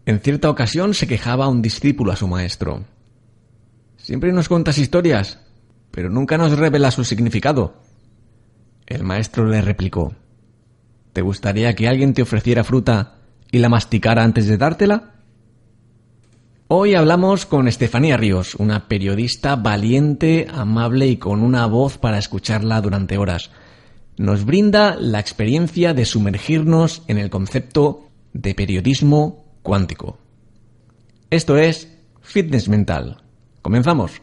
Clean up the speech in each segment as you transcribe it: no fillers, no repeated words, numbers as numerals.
En cierta ocasión se quejaba un discípulo a su maestro. Siempre nos cuentas historias, pero nunca nos revelas su significado. El maestro le replicó: ¿te gustaría que alguien te ofreciera fruta y la masticara antes de dártela? Hoy hablamos con Estefanía Ríos, una periodista valiente, amable y con una voz para escucharla durante horas. Nos brinda la experiencia de sumergirnos en el concepto de periodismo cuántico. Esto es Fitness Mental. Comenzamos.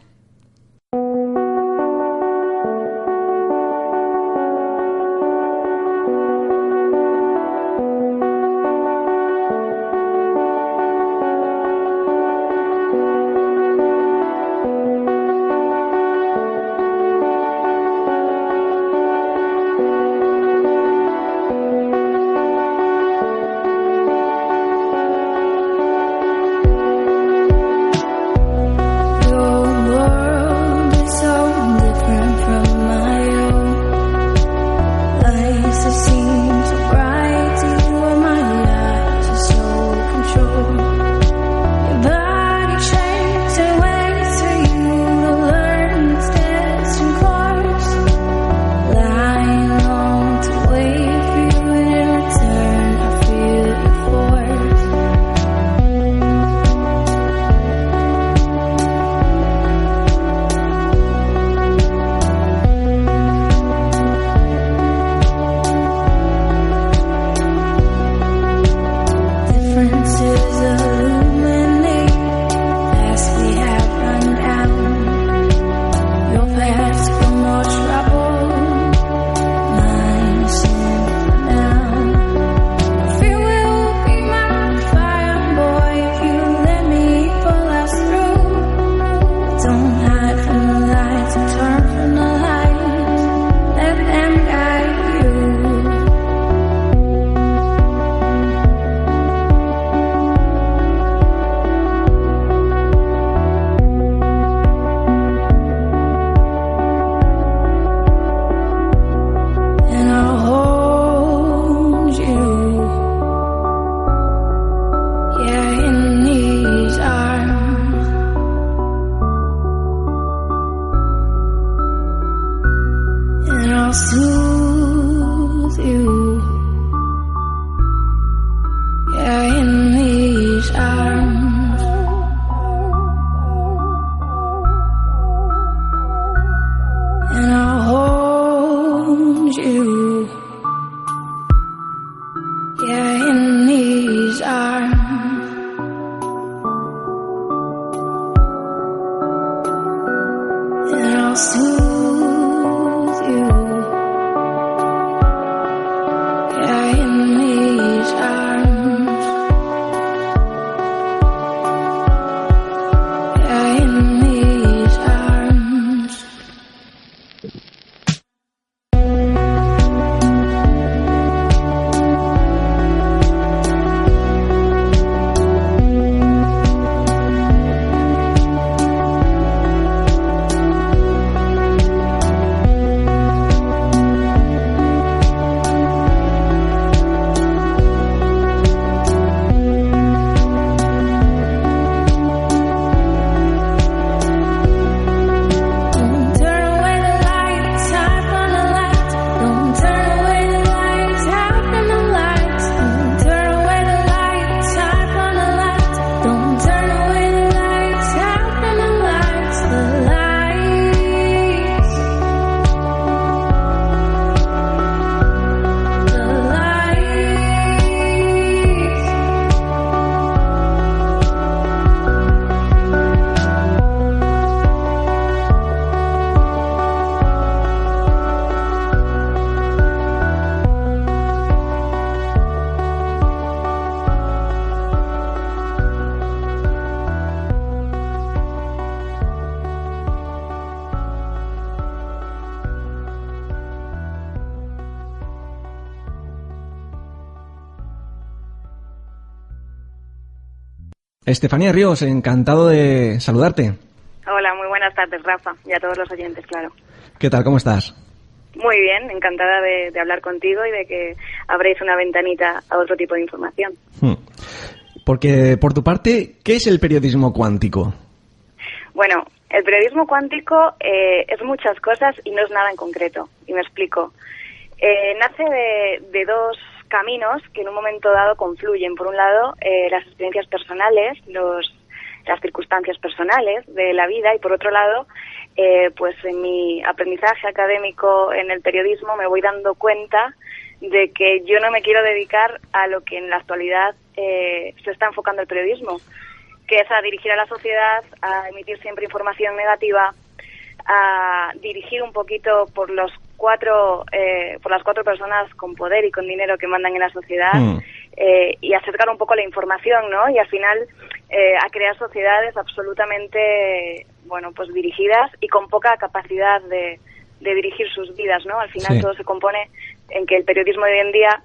Estefanía Ríos, encantado de saludarte. Hola, muy buenas tardes, Rafa, y a todos los oyentes, claro. ¿Qué tal? ¿Cómo estás? Muy bien, encantada de hablar contigo y de que abréis una ventanita a otro tipo de información. Porque, por tu parte, ¿qué es el periodismo cuántico? Bueno, el periodismo cuántico es muchas cosas y no es nada en concreto, y me explico. Nace de dos caminos que en un momento dado confluyen. Por un lado, las experiencias personales, las circunstancias personales de la vida, y por otro lado, pues en mi aprendizaje académico en el periodismo me voy dando cuenta de que yo no me quiero dedicar a lo que en la actualidad se está enfocando el periodismo, que es a dirigir a la sociedad, a emitir siempre información negativa, a dirigir un poquito por las cuatro personas con poder y con dinero que mandan en la sociedad, y a sesgar un poco la información, ¿no? Y al final a crear sociedades absolutamente, bueno, pues dirigidas y con poca capacidad de dirigir sus vidas, ¿no? Al final todo se compone en que el periodismo de hoy en día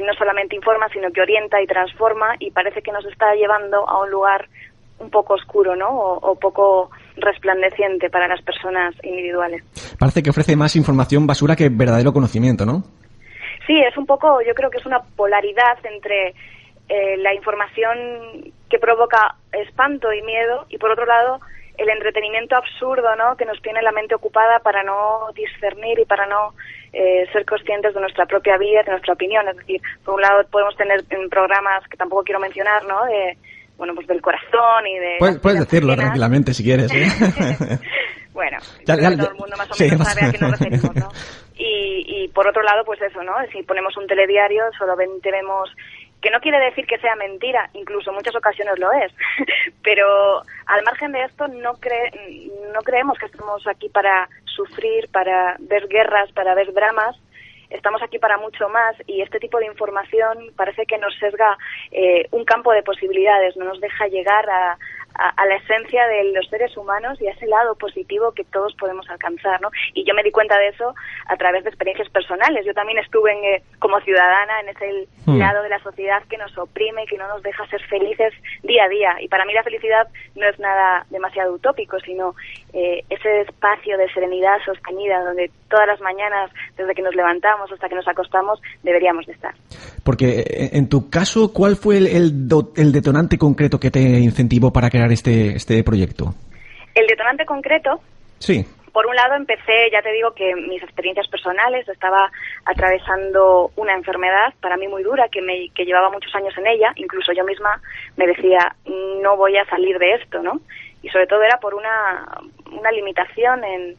no solamente informa, sino que orienta y transforma, y parece que nos está llevando a un lugar un poco oscuro, ¿no? O poco resplandeciente para las personas individuales. Parece que ofrece más información basura que verdadero conocimiento, ¿no? Sí, es un poco, yo creo que es una polaridad entre la información que provoca espanto y miedo, y por otro lado el entretenimiento absurdo, ¿no? Que nos tiene la mente ocupada para no discernir y para no ser conscientes de nuestra propia vida, de nuestra opinión. Es decir, por un lado podemos tener programas que tampoco quiero mencionar, ¿no? Pues del corazón y de... Puedes decirlo tranquilamente si quieres, ¿eh? Bueno, todo el mundo más o menos sabe a qué nos referimos, ¿no? Y por otro lado, pues eso, ¿no? Si ponemos un telediario, solamente vemos... Que no quiere decir que sea mentira, incluso en muchas ocasiones lo es, pero al margen de esto no creemos que estemos aquí para sufrir, para ver guerras, para ver dramas. Estamos aquí para mucho más, y este tipo de información parece que nos sesga un campo de posibilidades, no nos deja llegar a la esencia de los seres humanos y a ese lado positivo que todos podemos alcanzar, ¿no? Y yo me di cuenta de eso a través de experiencias personales. Yo también estuve como ciudadana en ese lado de la sociedad que nos oprime, que no nos deja ser felices día a día. Y para mí la felicidad no es nada demasiado utópico, sino ese espacio de serenidad sostenida donde todas las mañanas, desde que nos levantamos hasta que nos acostamos, deberíamos de estar. Porque en tu caso, ¿cuál fue el detonante concreto que te incentivó para crear este proyecto? El detonante concreto, sí. Por un lado empecé, ya te digo que mis experiencias personales, estaba atravesando una enfermedad para mí muy dura que llevaba muchos años en ella. Incluso yo misma me decía, no voy a salir de esto, ¿no? Y sobre todo era por una limitación en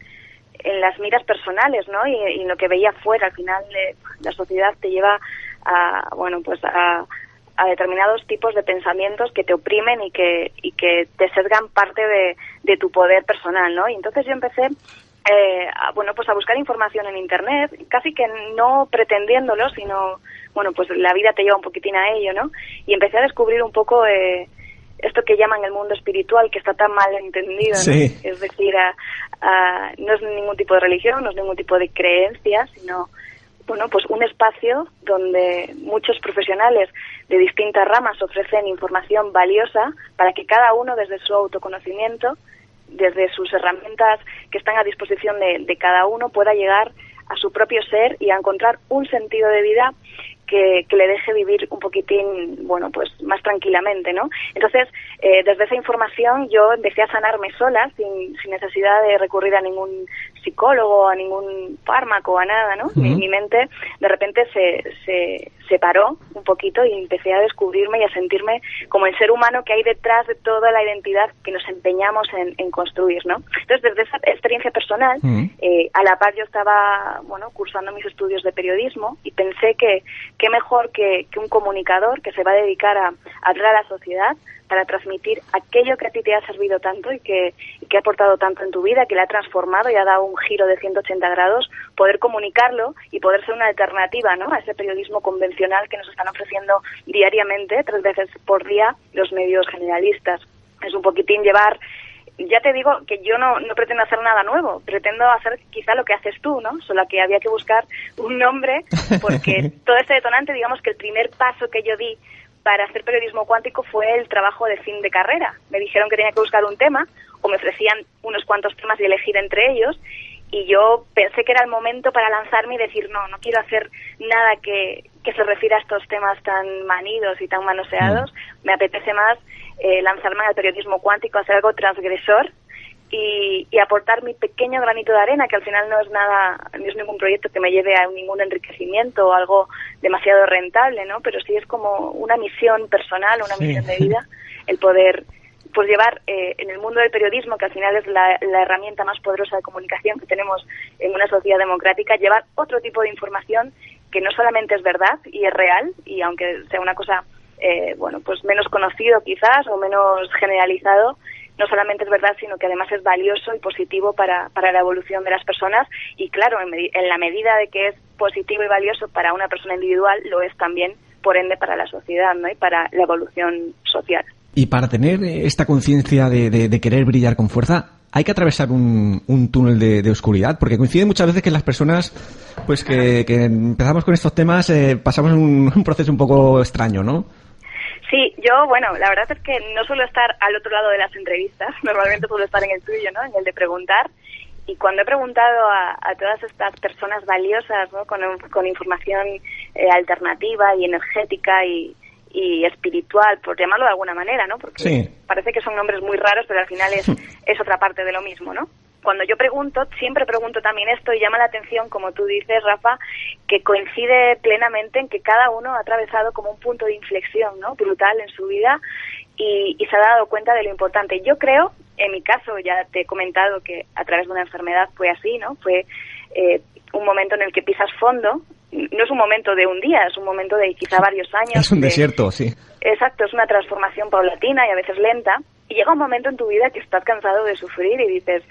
las miras personales, ¿no? Y lo que veía fuera. Al final la sociedad te lleva a determinados tipos de pensamientos que te oprimen y que te sesgan parte de tu poder personal, ¿no? Y entonces yo empecé a buscar información en internet, casi que no pretendiéndolo, sino pues la vida te lleva un poquitín a ello, ¿no? Y empecé a descubrir un poco esto que llaman el mundo espiritual, que está tan mal entendido, ¿no? Sí. Es decir, no es ningún tipo de religión, no es ningún tipo de creencia, sino pues un espacio donde muchos profesionales de distintas ramas ofrecen información valiosa para que cada uno, desde su autoconocimiento, desde sus herramientas que están a disposición de cada uno, pueda llegar a su propio ser y a encontrar un sentido de vida que le deje vivir un poquitín, pues más tranquilamente, ¿no? Entonces, desde esa información yo empecé a sanarme sola, sin necesidad de recurrir a ningún psicólogo, a ningún fármaco, a nada, ¿no? Mi mente de repente se separó un poquito y empecé a descubrirme y a sentirme como el ser humano que hay detrás de toda la identidad que nos empeñamos en construir, ¿no? Entonces, desde esa experiencia personal, a la par yo estaba, cursando mis estudios de periodismo, y pensé que qué mejor que un comunicador que se va a dedicar a hablar a la sociedad para transmitir aquello que a ti te ha servido tanto y que ha aportado tanto en tu vida, que le ha transformado y ha dado un giro de 180 grados, poder comunicarlo y poder ser una alternativa, ¿no?, a ese periodismo convencional que nos están ofreciendo diariamente, 3 veces por día, los medios generalistas. Es un poquitín llevar... Ya te digo que yo no pretendo hacer nada nuevo, pretendo hacer quizá lo que haces tú, ¿no? Solo que había que buscar un nombre, porque todo este detonante, digamos que el primer paso que yo di para hacer periodismo cuántico fue el trabajo de fin de carrera. Me dijeron que tenía que buscar un tema, o me ofrecían unos cuantos temas y elegir entre ellos, y yo pensé que era el momento para lanzarme y decir, no quiero hacer nada que que se refiere a estos temas tan manidos y tan manoseados. Me apetece más lanzarme al periodismo cuántico, hacer algo transgresor y aportar mi pequeño granito de arena, que al final no es nada, no es ningún proyecto que me lleve a ningún enriquecimiento o algo demasiado rentable, ¿no? Pero sí es como una misión personal, una misión de vida, el poder pues llevar en el mundo del periodismo, que al final es la herramienta más poderosa de comunicación que tenemos en una sociedad democrática, llevar otro tipo de información que no solamente es verdad y es real, y aunque sea una cosa pues menos conocido quizás o menos generalizado, no solamente es verdad, sino que además es valioso y positivo para la evolución de las personas. Y claro, en la medida de que es positivo y valioso para una persona individual, lo es también, por ende, para la sociedad, ¿no? Y para la evolución social. Y para tener esta conciencia de querer brillar con fuerza, hay que atravesar un túnel de oscuridad, porque coincide muchas veces que las personas, pues que empezamos con estos temas, pasamos un proceso un poco extraño, ¿no? Sí, yo, la verdad es que no suelo estar al otro lado de las entrevistas, normalmente suelo estar en el tuyo, ¿no? En el de preguntar. Y cuando he preguntado a todas estas personas valiosas, ¿no? Con información alternativa y energética y espiritual, por llamarlo de alguna manera, ¿no? Porque parece que son nombres muy raros, pero al final es otra parte de lo mismo, ¿no? Cuando yo pregunto, siempre pregunto también esto y llama la atención, como tú dices, Rafa, que coincide plenamente en que cada uno ha atravesado como un punto de inflexión, ¿no? Brutal en su vida y se ha dado cuenta de lo importante. Yo creo, en mi caso, ya te he comentado que a través de una enfermedad fue así, ¿no? Fue un momento en el que pisas fondo. No es un momento de un día, es un momento de quizá varios años. Es un desierto, sí. Exacto, es una transformación paulatina y a veces lenta. Y llega un momento en tu vida que estás cansado de sufrir y dices,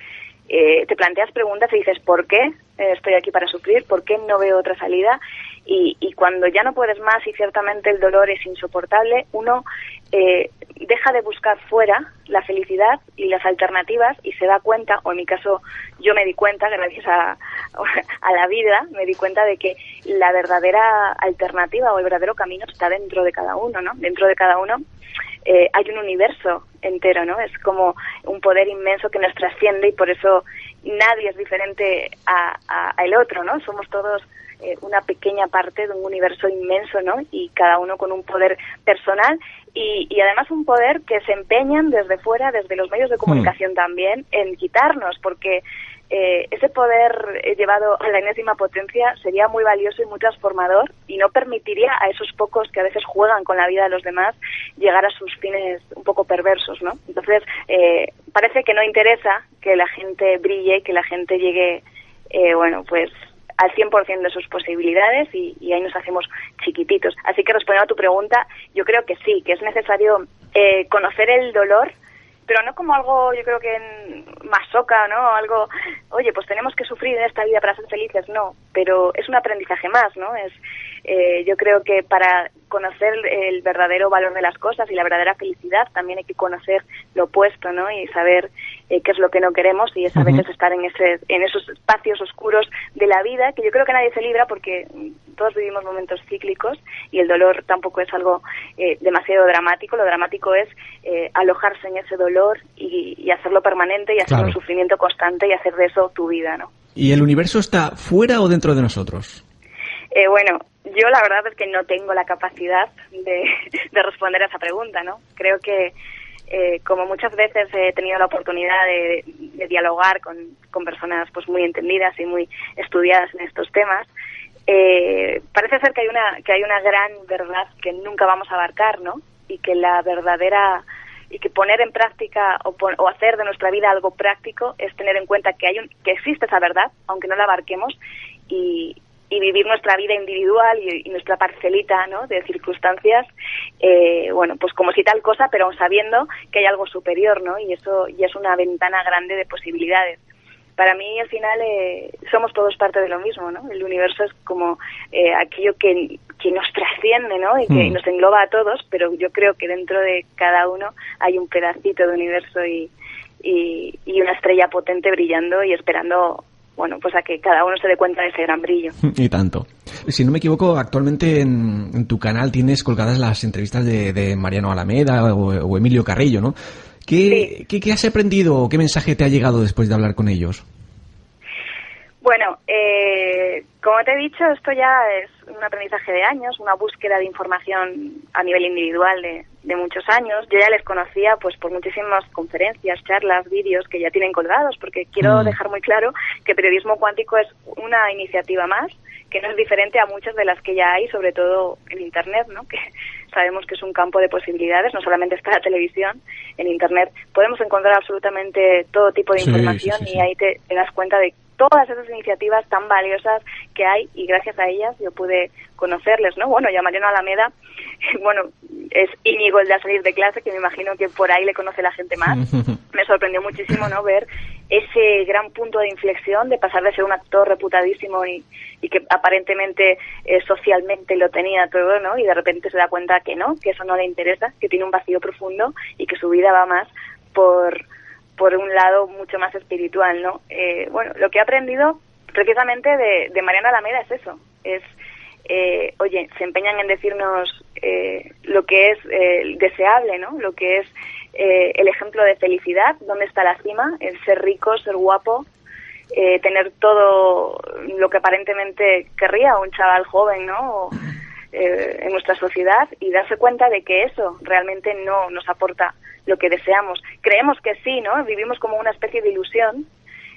te planteas preguntas y dices, ¿por qué estoy aquí para sufrir? ¿Por qué no veo otra salida? Y cuando ya no puedes más y ciertamente el dolor es insoportable, uno deja de buscar fuera la felicidad y las alternativas y se da cuenta, o en mi caso yo me di cuenta, gracias a la vida, me di cuenta de que la verdadera alternativa o el verdadero camino está dentro de cada uno, ¿no? Dentro de cada uno hay un universo entero, ¿no? Es como un poder inmenso que nos trasciende y por eso nadie es diferente a el otro, ¿no? Somos todos una pequeña parte de un universo inmenso, ¿no? Y cada uno con un poder personal y además un poder que se empeñan desde fuera, desde los medios de comunicación también, en quitarnos, porque ese poder llevado a la enésima potencia sería muy valioso y muy transformador y no permitiría a esos pocos que a veces juegan con la vida de los demás llegar a sus fines un poco perversos, ¿no? Entonces, parece que no interesa que la gente brille, que la gente llegue, pues al 100% de sus posibilidades y ahí nos hacemos chiquititos. Así que respondiendo a tu pregunta, yo creo que sí, que es necesario conocer el dolor, pero no como algo, yo creo que masoca, ¿no? Algo, oye, pues tenemos que sufrir en esta vida para ser felices, no, pero es un aprendizaje más, ¿no? Yo creo que para conocer el verdadero valor de las cosas y la verdadera felicidad también hay que conocer lo opuesto, ¿no? Y saber qué es lo que no queremos y es a veces estar en esos espacios oscuros de la vida que yo creo que nadie se libra porque todos vivimos momentos cíclicos y el dolor tampoco es algo demasiado dramático. Lo dramático es alojarse en ese dolor y hacerlo permanente y hacer un sufrimiento constante y hacer de eso tu vida, ¿no? ¿Y el universo está fuera o dentro de nosotros? Yo la verdad es que no tengo la capacidad de responder a esa pregunta, ¿no? Creo que como muchas veces he tenido la oportunidad de dialogar con personas pues muy entendidas y muy estudiadas en estos temas, parece ser que hay una gran verdad que nunca vamos a abarcar, ¿no? Y que la verdadera y que poner en práctica o hacer de nuestra vida algo práctico es tener en cuenta que existe esa verdad, aunque no la abarquemos, y vivir nuestra vida individual y nuestra parcelita, ¿no? De circunstancias, pues como si tal cosa, pero aún sabiendo que hay algo superior, ¿no? Y eso ya es una ventana grande de posibilidades. Para mí, al final, somos todos parte de lo mismo, ¿no? El universo es como aquello que nos trasciende, ¿no? Y que nos engloba a todos, pero yo creo que dentro de cada uno hay un pedacito de universo y una estrella potente brillando y esperando, pues a que cada uno se dé cuenta de ese gran brillo. Y tanto. Si no me equivoco, actualmente en tu canal tienes colgadas las entrevistas de Mariano Alameda o Emilio Carrillo, ¿no? ¿Qué has aprendido o qué mensaje te ha llegado después de hablar con ellos? Bueno, como te he dicho, esto ya es un aprendizaje de años, una búsqueda de información a nivel individual de muchos años. Yo ya les conocía pues por muchísimas conferencias, charlas, vídeos que ya tienen colgados, porque quiero dejar muy claro que Periodismo Cuántico es una iniciativa más, que no es diferente a muchas de las que ya hay, sobre todo en Internet, ¿no? Que sabemos que es un campo de posibilidades, no solamente está la televisión. En Internet podemos encontrar absolutamente todo tipo de información y ahí te das cuenta de todas esas iniciativas tan valiosas que hay, y gracias a ellas yo pude conocerles, ¿no? Bueno, ya Mariano Alameda, bueno, es Íñigo el de A Salir de Clase, que me imagino que por ahí le conoce la gente más. Me sorprendió muchísimo, ¿no?, ver ese gran punto de inflexión de pasar de ser un actor reputadísimo y que aparentemente socialmente lo tenía todo, ¿no? Y de repente se da cuenta que no, que eso no le interesa, que tiene un vacío profundo y que su vida va más por un lado mucho más espiritual, ¿no? Bueno, lo que he aprendido precisamente de Mariano Alameda es eso, es, oye, se empeñan en decirnos lo que es deseable, ¿no? Lo que es el ejemplo de felicidad, dónde está la cima, el ser rico, ser guapo, tener todo lo que aparentemente querría un chaval joven, ¿no? En nuestra sociedad, y darse cuenta de que eso realmente no nos aporta lo que deseamos. Creemos que sí, ¿no? Vivimos como una especie de ilusión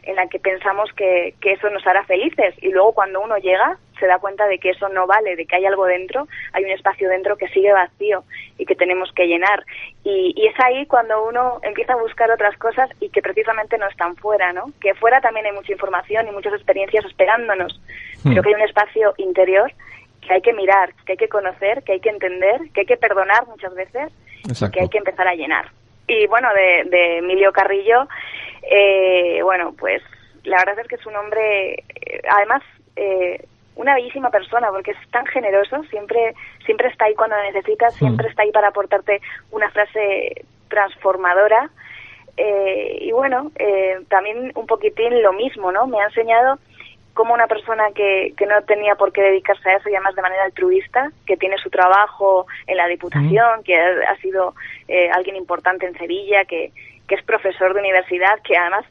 en la que pensamos que eso nos hará felices, y luego cuando uno llega se da cuenta de que eso no vale, de que hay algo dentro, hay un espacio dentro que sigue vacío y que tenemos que llenar. Y es ahí cuando uno empieza a buscar otras cosas y que precisamente no están fuera, ¿no? Que fuera también hay mucha información y muchas experiencias esperándonos, pero que hay un espacio interior que hay que mirar, que hay que conocer, que hay que entender, que hay que perdonar muchas veces. Exacto. Y que hay que empezar a llenar. Y bueno, de Emilio Carrillo, bueno, pues la verdad es que es un hombre, además, una bellísima persona, porque es tan generoso, siempre está ahí cuando necesitas, siempre está ahí para aportarte una frase transformadora. Y bueno, también un poquitín lo mismo, ¿no? Me ha enseñado como una persona que no tenía por qué dedicarse a eso, y además de manera altruista, que tiene su trabajo en la Diputación, que ha sido alguien importante en Sevilla, que es profesor de universidad, que además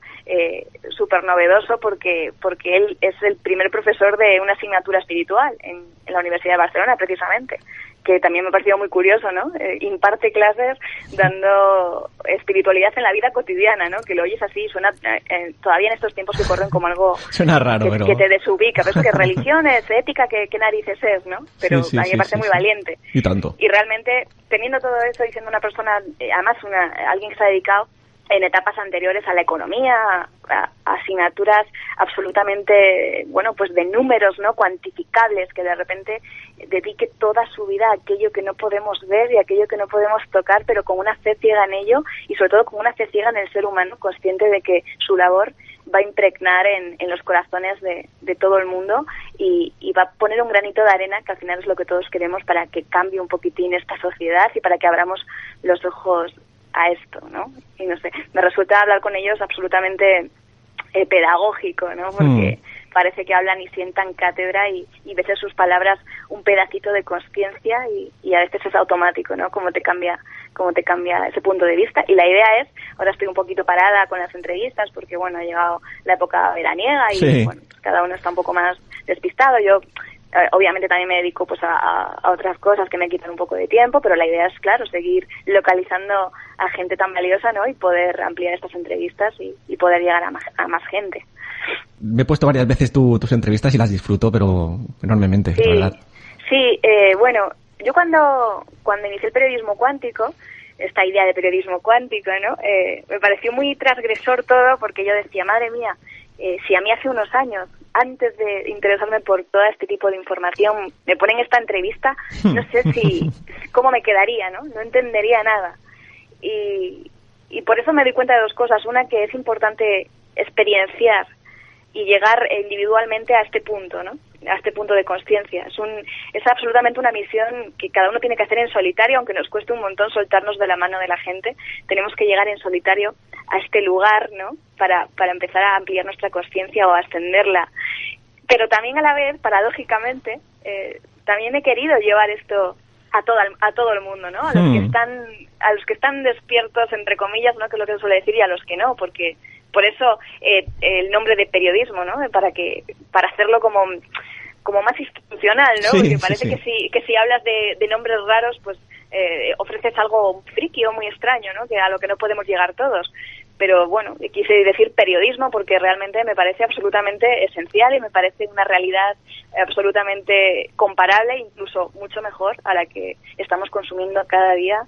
súper novedoso porque él es el primer profesor de una asignatura espiritual en la Universidad de Barcelona, precisamente, que también me ha parecido muy curioso, ¿no? Imparte clases dando espiritualidad en la vida cotidiana, ¿no? Que lo oyes así, suena todavía en estos tiempos que corren como algo suena raro, pero que te desubica, pero es que religión es ética, ¿qué narices es, ¿no? Pero a mí me parece muy valiente. Y tanto. Y realmente, teniendo todo eso y siendo una persona, además alguien que se ha dedicado en etapas anteriores a la economía, a asignaturas absolutamente, bueno, pues de números, ¿no?, cuantificables, que de repente dedique toda su vida a aquello que no podemos ver y aquello que no podemos tocar, pero con una fe ciega en ello, y sobre todo con una fe ciega en el ser humano, consciente de que su labor va a impregnar en los corazones de todo el mundo y va a poner un granito de arena, que al final es lo que todos queremos, para que cambie un poquitín esta sociedad y para que abramos los ojos a esto, ¿no? Y no sé, me resulta hablar con ellos absolutamente pedagógico, ¿no? Porque parece que hablan y sientan cátedra y veces sus palabras un pedacito de conciencia y a veces es automático, ¿no? Cómo te cambia ese punto de vista. Y la idea es, ahora estoy un poquito parada con las entrevistas porque, bueno, ha llegado la época veraniega y, bueno, pues cada uno está un poco más despistado. Yo obviamente también me dedico pues a otras cosas que me quitan un poco de tiempo, pero la idea es, claro, seguir localizando a gente tan valiosa, ¿no? Y poder ampliar estas entrevistas y poder llegar a más gente. Me he puesto varias veces tus entrevistas y las disfruto, pero enormemente, sí, la verdad. Sí, bueno, yo cuando inicié el periodismo cuántico, esta idea de periodismo cuántico, ¿no? Me pareció muy transgresor todo, porque yo decía, madre mía, si a mí hace unos años, antes de interesarme por todo este tipo de información, me ponen esta entrevista, no sé cómo me quedaría, ¿no? No entendería nada. Y por eso me di cuenta de dos cosas. Una, que es importante experienciar y llegar individualmente a este punto, ¿no? A este punto de conciencia. Es absolutamente una misión que cada uno tiene que hacer en solitario, aunque nos cueste un montón soltarnos de la mano de la gente. Tenemos que llegar en solitario a este lugar, ¿no? Para empezar a ampliar nuestra conciencia o a ascenderla. Pero también a la vez, paradójicamente, también he querido llevar esto a todo el mundo, ¿no? A los que están despiertos, entre comillas, ¿no? Que es lo que se suele decir, y a los que no, porque por eso el nombre de periodismo, ¿no? Para hacerlo como más institucional, ¿no? Sí, porque parece sí. que si hablas de nombres raros, pues ofreces algo friki o muy extraño, ¿no? Que a lo que no podemos llegar todos. Pero bueno, quise decir periodismo porque realmente me parece absolutamente esencial y me parece una realidad absolutamente comparable, incluso mucho mejor a la que estamos consumiendo cada día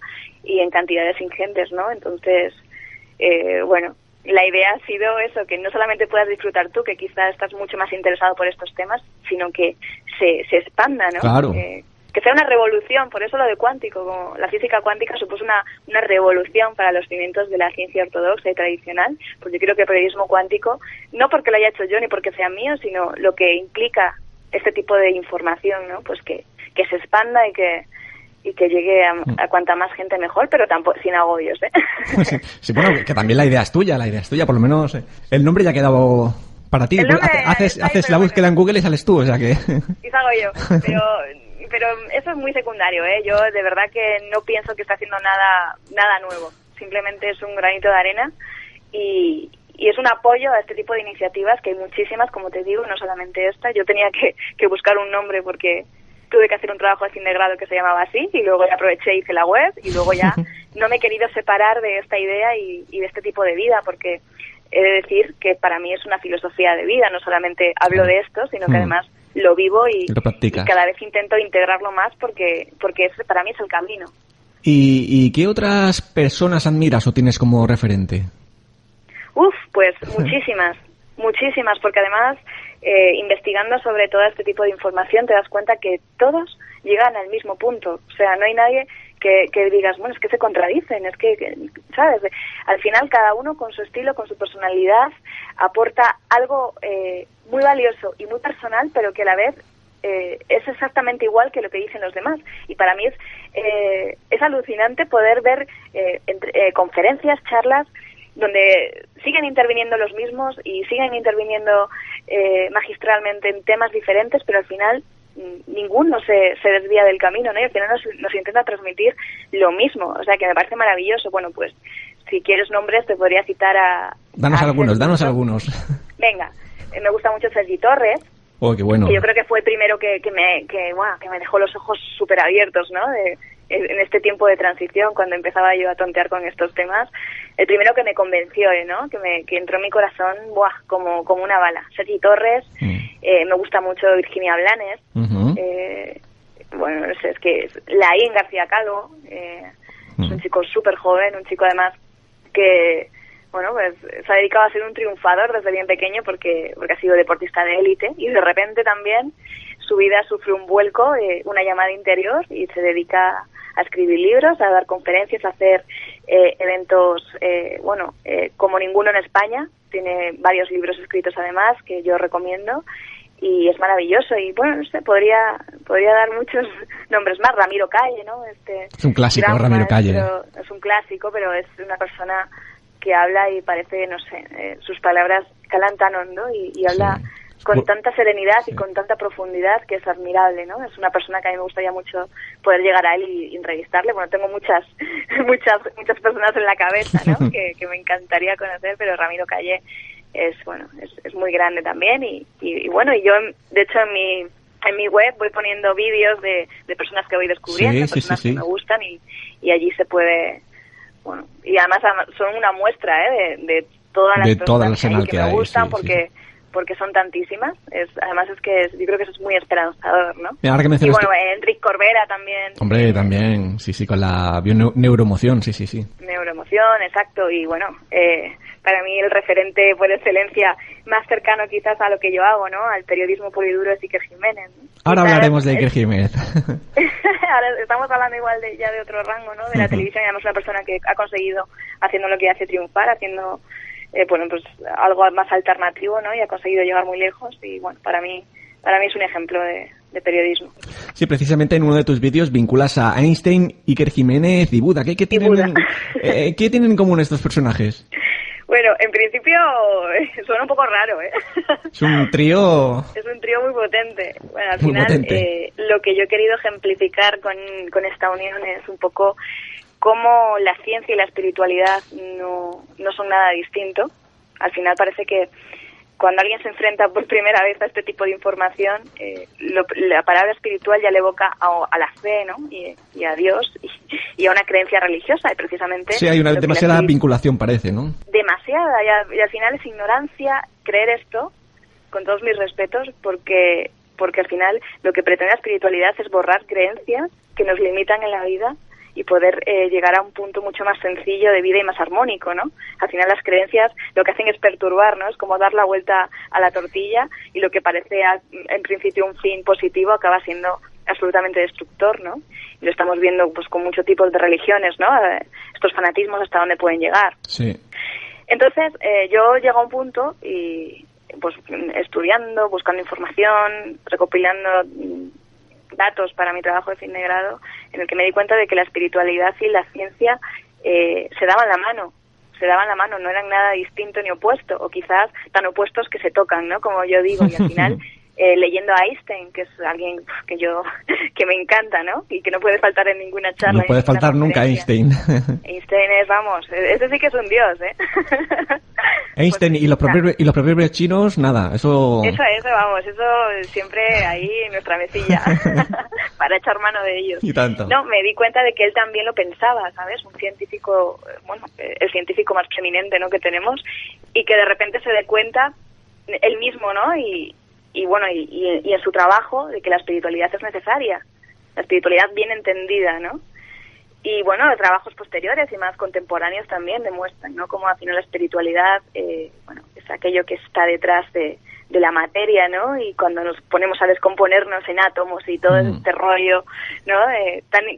y en cantidades ingentes, ¿no? Entonces, bueno, la idea ha sido eso, que no solamente puedas disfrutar tú, que quizás estás mucho más interesado por estos temas, sino que se expanda, ¿no? Claro. Que sea una revolución, por eso lo de cuántico, como la física cuántica supuso una revolución para los cimientos de la ciencia ortodoxa y tradicional, pues yo creo que el periodismo cuántico, no porque lo haya hecho yo ni porque sea mío, sino lo que implica este tipo de información, ¿no? Pues que se expanda y que llegue a cuanta más gente mejor, pero tampoco sin agobios, ¿eh? Sí, bueno, que también la idea es tuya, por lo menos el nombre ya ha quedado para ti. Haces la búsqueda en Google y sales tú, o sea que... Y salgo yo, pero eso es muy secundario, ¿eh? Yo de verdad que no pienso que esté haciendo nada nuevo, simplemente es un granito de arena y es un apoyo a este tipo de iniciativas, que hay muchísimas, como te digo, no solamente esta. Yo tenía que buscar un nombre porque tuve que hacer un trabajo de fin de grado que se llamaba así, y luego ya aproveché y hice la web, y luego ya no me he querido separar de esta idea y de este tipo de vida, porque he de decir que para mí es una filosofía de vida, no solamente hablo de esto, sino que además lo vivo y cada vez intento integrarlo más porque ese para mí es el camino. ¿Y qué otras personas admiras o tienes como referente? Pues muchísimas, porque además investigando sobre todo este tipo de información te das cuenta que todos llegan al mismo punto. O sea, no hay nadie que digas, bueno, es que se contradicen, es que, ¿sabes? Al final cada uno con su estilo, con su personalidad, aporta algo muy valioso y muy personal, pero que a la vez es exactamente igual que lo que dicen los demás. Y para mí es alucinante poder ver conferencias, charlas, donde siguen interviniendo los mismos y siguen interviniendo magistralmente en temas diferentes, pero al final ninguno se desvía del camino, ¿no? Y al final nos intenta transmitir lo mismo, o sea que me parece maravilloso. Bueno, pues si quieres nombres te podría citar Danos algunos. Venga, me gusta mucho Sergi Torres. Oh, qué bueno. Que yo creo que fue el primero que me dejó los ojos súper abiertos, ¿no? En este tiempo de transición, cuando empezaba yo a tontear con estos temas, el primero que me convenció, ¿no? Que entró en mi corazón, como una bala. Sergi Torres, me gusta mucho Virginia Blanes, bueno, es que Laín García Calvo, es un chico súper joven, un chico además que, bueno, pues se ha dedicado a ser un triunfador desde bien pequeño porque ha sido deportista de élite, y de repente también su vida sufre un vuelco, una llamada interior, y se dedica a escribir libros, a dar conferencias, a hacer eventos, como ninguno en España. Tiene varios libros escritos además que yo recomiendo y es maravilloso. Y bueno, no sé, podría dar muchos nombres más. Ramiro Calle, ¿no? Es un clásico, Ramiro Calle. Es un clásico, pero es una persona que habla y parece, no sé, sus palabras calan tan hondo y habla con tanta serenidad y con tanta profundidad que es admirable, ¿no? Es una persona que a mí me gustaría mucho poder llegar a él y entrevistarle. Bueno, tengo muchas personas en la cabeza, ¿no? que me encantaría conocer, pero Ramiro Calle es muy grande también y bueno, y yo de hecho en mi web voy poniendo vídeos de personas que voy descubriendo, personas que me gustan y allí se puede, bueno, y además son una muestra de todas las personas que me gustan porque son tantísimas. Además es que yo creo que eso es muy esperanzador, ¿no? Y ahora que y bueno, Enric Corbera también. Hombre, también, sí, con la neuroemoción, sí. Neuroemoción, exacto, y bueno, para mí el referente por excelencia más cercano quizás a lo que yo hago, ¿no? Al periodismo puro y duro es Iker Jiménez, ¿no? Ahora hablaremos de Iker Jiménez. Ahora estamos hablando igual ya de otro rango, ¿no? De la televisión, y además una persona que ha conseguido, haciendo lo que hace, triunfar, haciendo pues algo más alternativo, ¿no? Y ha conseguido llegar muy lejos y bueno, para mí es un ejemplo de periodismo. Sí, precisamente en uno de tus vídeos vinculas a Einstein, Iker Jiménez y Buda. ¿Qué tienen en común estos personajes? Bueno, en principio suena un poco raro, ¿eh? Es un trío... Es un trío muy potente. Bueno, al final lo que yo he querido ejemplificar con esta unión es un poco cómo la ciencia y la espiritualidad no son nada distinto, Al final parece que cuando alguien se enfrenta por primera vez a este tipo de información, la palabra espiritual ya le evoca a la fe, ¿no? Y a Dios y a una creencia religiosa, y precisamente... Sí, hay una demasiada vinculación, parece, ¿no? Demasiada, y al final es ignorancia creer esto, con todos mis respetos, porque al final lo que pretende la espiritualidad es borrar creencias que nos limitan en la vida y poder llegar a un punto mucho más sencillo de vida y más armónico, ¿no? Al final las creencias lo que hacen es perturbar, ¿no? Es como dar la vuelta a la tortilla, y lo que parece en principio un fin positivo acaba siendo absolutamente destructor, ¿no? Y lo estamos viendo pues con muchos tipos de religiones, ¿no? Estos fanatismos hasta dónde pueden llegar. Sí. Entonces yo llego a un punto y pues estudiando, buscando información, recopilando datos para mi trabajo de fin de grado, en el que me di cuenta de que la espiritualidad y la ciencia se daban la mano, no eran nada distinto ni opuesto, o quizás tan opuestos que se tocan, ¿no? Como yo digo, y al final leyendo a Einstein, que es alguien que me encanta, ¿no? Y que no puede faltar en ninguna charla. No puede faltar nunca Einstein. Einstein es, vamos, ese sí que es un dios, ¿eh? Einstein pues, y los proverbios chinos, nada, eso... Eso, vamos, eso siempre ahí en nuestra mesilla, para echar mano de ellos. Y tanto. No, me di cuenta de que él también lo pensaba, ¿sabes? Un científico, bueno, el científico más preeminente, ¿no?, que tenemos, y que de repente se dé cuenta él mismo, ¿no?, y bueno, y en su trabajo, de que la espiritualidad es necesaria, la espiritualidad bien entendida, ¿no? Y bueno, trabajos posteriores y más contemporáneos también demuestran, ¿no?, cómo al final la espiritualidad, bueno, es aquello que está detrás de la materia, ¿no? Y cuando nos ponemos a descomponernos en átomos y todo este rollo, ¿no?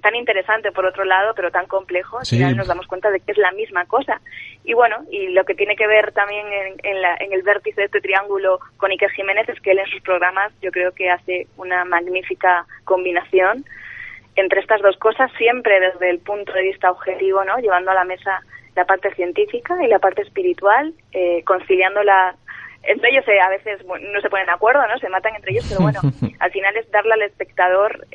Tan interesante por otro lado, pero tan complejo, al final nos damos cuenta de que es la misma cosa. Y bueno, y lo que tiene que ver también en el vértice de este triángulo con Iker Jiménez es que él en sus programas yo creo que hace una magnífica combinación entre estas dos cosas, siempre desde el punto de vista objetivo, ¿no?, llevando a la mesa la parte científica y la parte espiritual, conciliándola. Entre ellos a veces no se ponen de acuerdo, ¿no?, se matan entre ellos, pero bueno, al final es darle al espectador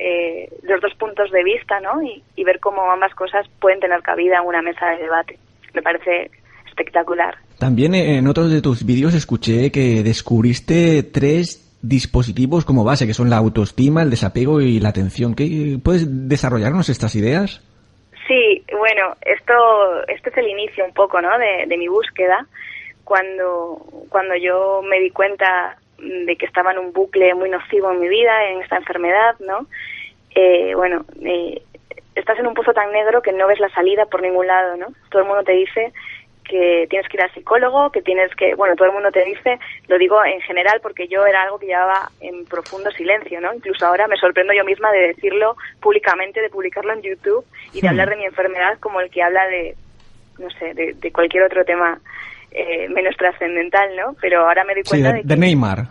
los dos puntos de vista, ¿no?, y ver cómo ambas cosas pueden tener cabida en una mesa de debate. Me parece espectacular. También en otros de tus vídeos escuché que descubriste 3 dispositivos como base, que son la autoestima, el desapego y la atención. ¿Puedes desarrollarnos estas ideas? Sí, bueno, este es el inicio un poco, ¿no?, de mi búsqueda. Cuando yo me di cuenta de que estaba en un bucle muy nocivo en mi vida, en esta enfermedad, ¿no? Estás en un pozo tan negro que no ves la salida por ningún lado, ¿no? Todo el mundo te dice que tienes que ir al psicólogo, que tienes que... Bueno, todo el mundo te dice, lo digo en general porque yo era algo que llevaba en profundo silencio, ¿no? Incluso ahora me sorprendo yo misma de decirlo públicamente, de publicarlo en YouTube y de hablar de mi enfermedad como el que habla de, no sé, de cualquier otro tema menos trascendental, ¿no? Pero ahora me doy cuenta de Neymar.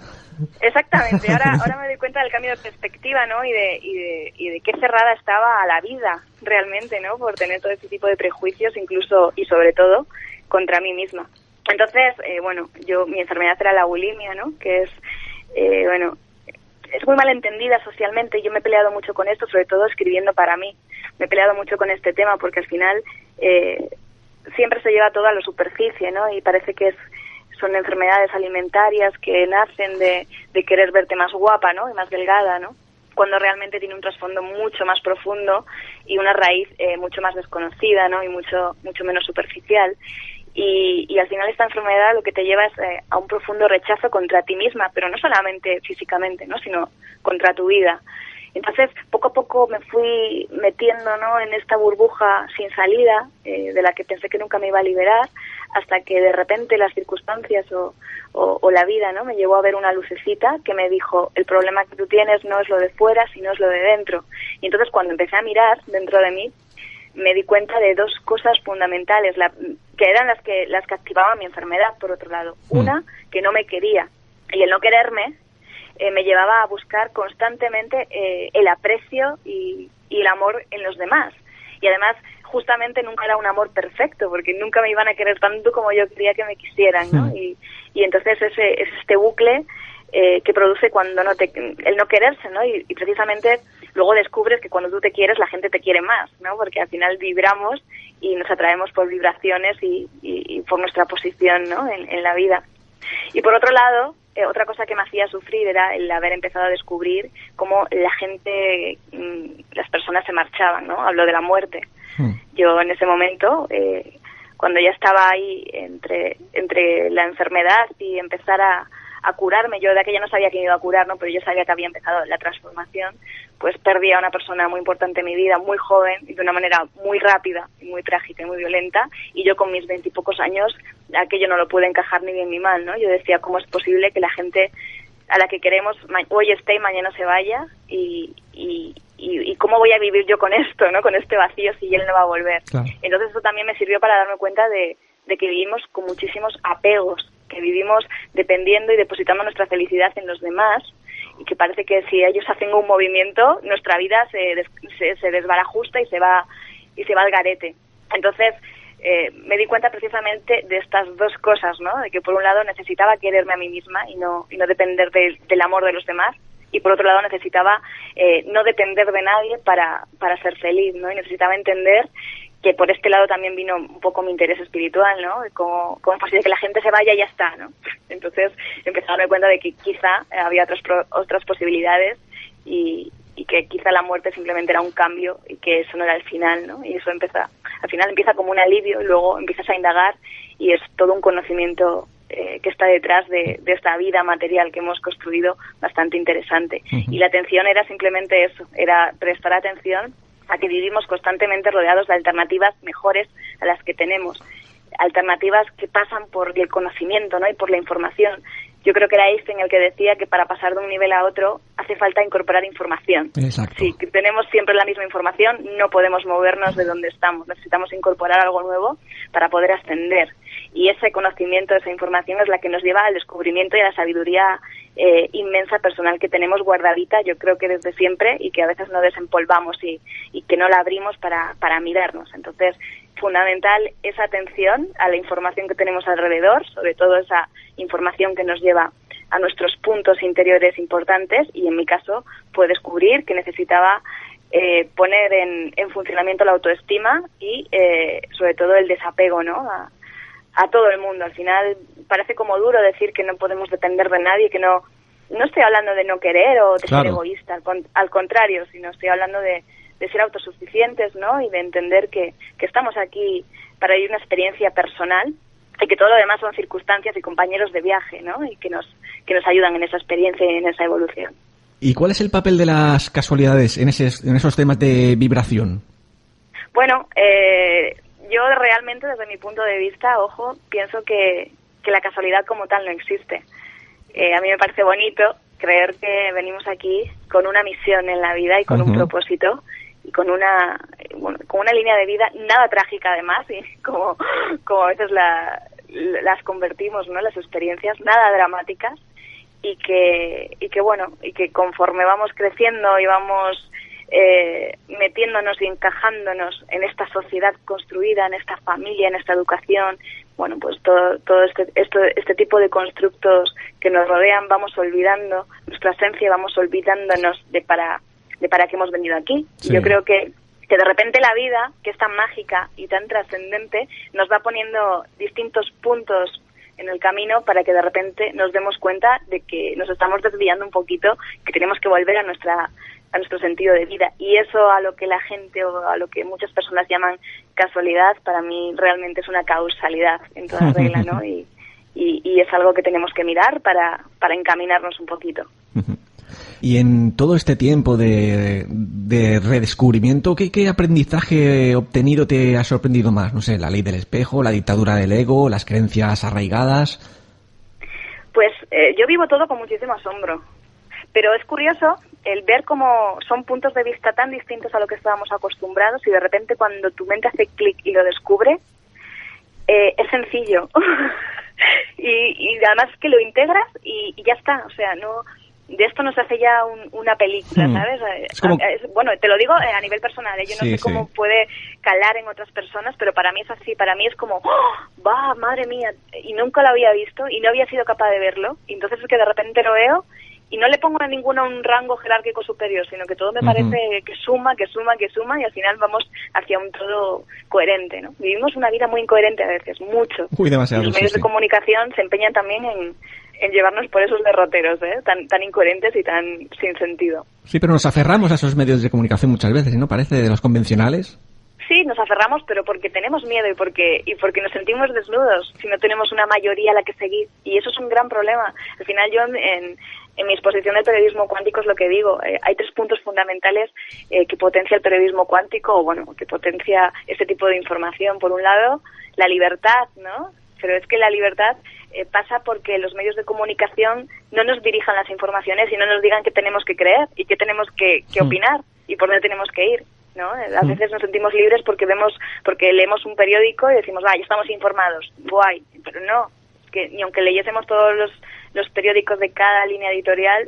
Exactamente, ahora me doy cuenta del cambio de perspectiva, ¿no? Y de qué cerrada estaba a la vida realmente, ¿no? Por tener todo ese tipo de prejuicios, incluso y sobre todo contra mí misma. Entonces, mi enfermedad era la bulimia, ¿no? Que es, es muy mal entendida socialmente. Yo me he peleado mucho con esto, sobre todo escribiendo para mí. Me he peleado mucho con este tema porque al final siempre se lleva todo a la superficie, ¿no? Y parece que son enfermedades alimentarias que nacen de querer verte más guapa, ¿no?, y más delgada, ¿no?, cuando realmente tiene un trasfondo mucho más profundo y una raíz mucho más desconocida, ¿no?, y mucho menos superficial. Y al final esta enfermedad lo que te lleva es a un profundo rechazo contra ti misma, pero no solamente físicamente, ¿no?, sino contra tu vida. Entonces, poco a poco me fui metiendo, ¿no?, en esta burbuja sin salida, de la que pensé que nunca me iba a liberar, hasta que de repente las circunstancias o la vida, ¿no?, me llevó a ver una lucecita que me dijo, el problema que tú tienes no es lo de fuera, sino es lo de dentro. Y entonces cuando empecé a mirar dentro de mí, me di cuenta de 2 cosas fundamentales, que eran las que activaban mi enfermedad, por otro lado. Una, que no me quería, y el no quererme me llevaba a buscar constantemente el aprecio y el amor en los demás. Y además, justamente nunca era un amor perfecto, porque nunca me iban a querer tanto como yo quería que me quisieran, ¿no? Y entonces es este bucle que produce cuando el no quererse, ¿no? Y precisamente luego descubres que cuando tú te quieres la gente te quiere más, ¿no? Porque al final vibramos y nos atraemos por vibraciones y por nuestra posición, ¿no? en la vida. Y por otro lado, otra cosa que me hacía sufrir era el haber empezado a descubrir cómo la gente, las personas se marchaban, ¿no? Hablo de la muerte. Yo en ese momento, cuando ya estaba ahí entre la enfermedad y empezar a curarme, yo de aquella no sabía que me iba a curar, ¿no? Pero yo sabía que había empezado la transformación, pues perdí a una persona muy importante en mi vida, muy joven y de una manera muy rápida, y muy trágica y muy violenta, y yo con mis 20 y pocos años aquello no lo pude encajar ni bien ni mal, ¿no? Yo decía, ¿cómo es posible que la gente a la que queremos hoy esté y mañana se vaya? Y cómo voy a vivir yo con esto, ¿no? Con este vacío si él no va a volver. Claro. Entonces eso también me sirvió para darme cuenta de que vivimos con muchísimos apegos, que vivimos dependiendo y depositando nuestra felicidad en los demás, y que parece que si ellos hacen un movimiento, nuestra vida se desbarajusta y se va al garete. Entonces, me di cuenta precisamente de estas dos cosas, ¿no? De que por un lado necesitaba quererme a mí misma y no depender del amor de los demás, y por otro lado necesitaba no depender de nadie para ser feliz, ¿no? Y necesitaba entender que por este lado también vino un poco mi interés espiritual, ¿no? Cómo es posible que la gente se vaya y ya está, ¿no? Entonces empecé a darme cuenta de que quizá había otras posibilidades y que quizá la muerte simplemente era un cambio y que eso no era el final, ¿no? Y eso al final empieza como un alivio y luego empiezas a indagar y es todo un conocimiento que está detrás de esta vida material que hemos construido bastante interesante. Uh-huh. Y la atención era simplemente eso, era prestar atención a que vivimos constantemente rodeados de alternativas mejores a las que tenemos, alternativas que pasan por el conocimiento, ¿no? Y por la información. Yo creo que era Einstein el que decía que para pasar de un nivel a otro hace falta incorporar información. Exacto. Si tenemos siempre la misma información, no podemos movernos de donde estamos. Necesitamos incorporar algo nuevo para poder ascender. Y ese conocimiento, esa información es la que nos lleva al descubrimiento y a la sabiduría inmensa personal que tenemos guardadita, yo creo que desde siempre, y que a veces no desempolvamos y que no la abrimos para mirarnos. Entonces, fundamental esa atención a la información que tenemos alrededor, sobre todo esa información que nos lleva a nuestros puntos interiores importantes, y en mi caso fue descubrir que necesitaba poner en funcionamiento la autoestima y sobre todo el desapego, ¿no? A todo el mundo. Al final parece como duro decir que no podemos depender de nadie, que no estoy hablando de no querer o de ser egoísta, al contrario, sino estoy hablando de ser autosuficientes, ¿no? Y de entender que estamos aquí para vivir una experiencia personal y que todo lo demás son circunstancias y compañeros de viaje, ¿no? Y que nos ayudan en esa experiencia y en esa evolución. ¿Y cuál es el papel de las casualidades en esos temas de vibración? Bueno, yo realmente, desde mi punto de vista, pienso que la casualidad como tal no existe. A mí me parece bonito creer que venimos aquí con una misión en la vida y con un propósito y con una línea de vida nada trágica, además, y como a veces las convertimos, ¿no? Las experiencias nada dramáticas, y que conforme vamos creciendo y vamos metiéndonos y encajándonos en esta sociedad construida, en esta familia, en esta educación, bueno, pues todo este tipo de constructos que nos rodean, vamos olvidando nuestra esencia, vamos olvidándonos de para qué hemos venido aquí. Sí. Yo creo que de repente la vida, que es tan mágica y tan trascendente, nos va poniendo distintos puntos en el camino para que de repente nos demos cuenta de que nos estamos desviando un poquito, que tenemos que volver a nuestro sentido de vida. Y eso, a lo que la gente o a lo que muchas personas llaman casualidad, para mí realmente es una causalidad en toda regla, ¿no? Y es algo que tenemos que mirar para encaminarnos un poquito. Y en todo este tiempo de redescubrimiento, ¿qué aprendizaje obtenido te ha sorprendido más? No sé, la ley del espejo, la dictadura del ego, las creencias arraigadas. Pues yo vivo todo con muchísimo asombro. Pero es curioso el ver cómo son puntos de vista tan distintos a lo que estábamos acostumbrados, y de repente cuando tu mente hace clic y lo descubre, es sencillo. y además que lo integras y ya está. O sea, de esto no se hace ya una película, ¿sabes? Bueno, te lo digo a nivel personal, yo no sé cómo puede calar en otras personas, pero para mí es así, para mí es como, ¡oh! Madre mía, y nunca lo había visto y no había sido capaz de verlo, y entonces es que de repente lo veo y no le pongo a ninguno un rango jerárquico superior, sino que todo me parece que suma, y al final vamos hacia un todo coherente, ¿no? Vivimos una vida muy incoherente a veces, mucho. Demasiado, y los medios de comunicación se empeñan también en llevarnos por esos derroteros, tan incoherentes y tan sin sentido. Sí, pero nos aferramos a esos medios de comunicación muchas veces, ¿no? Parece, de los convencionales. Sí, nos aferramos, pero porque tenemos miedo y porque nos sentimos desnudos si no tenemos una mayoría a la que seguir. Y eso es un gran problema. Al final yo en mi exposición del periodismo cuántico es lo que digo. Hay 3 puntos fundamentales que potencia el periodismo cuántico, o bueno, que potencia este tipo de información. Por un lado, la libertad, ¿no? Pero es que la libertad pasa porque los medios de comunicación no nos dirijan las informaciones y no nos digan qué tenemos que creer y qué tenemos que opinar y por dónde tenemos que ir, ¿no? A veces nos sentimos libres porque leemos un periódico y decimos, ya estamos informados, guay, pero no, es que ni aunque leyésemos todos los periódicos de cada línea editorial,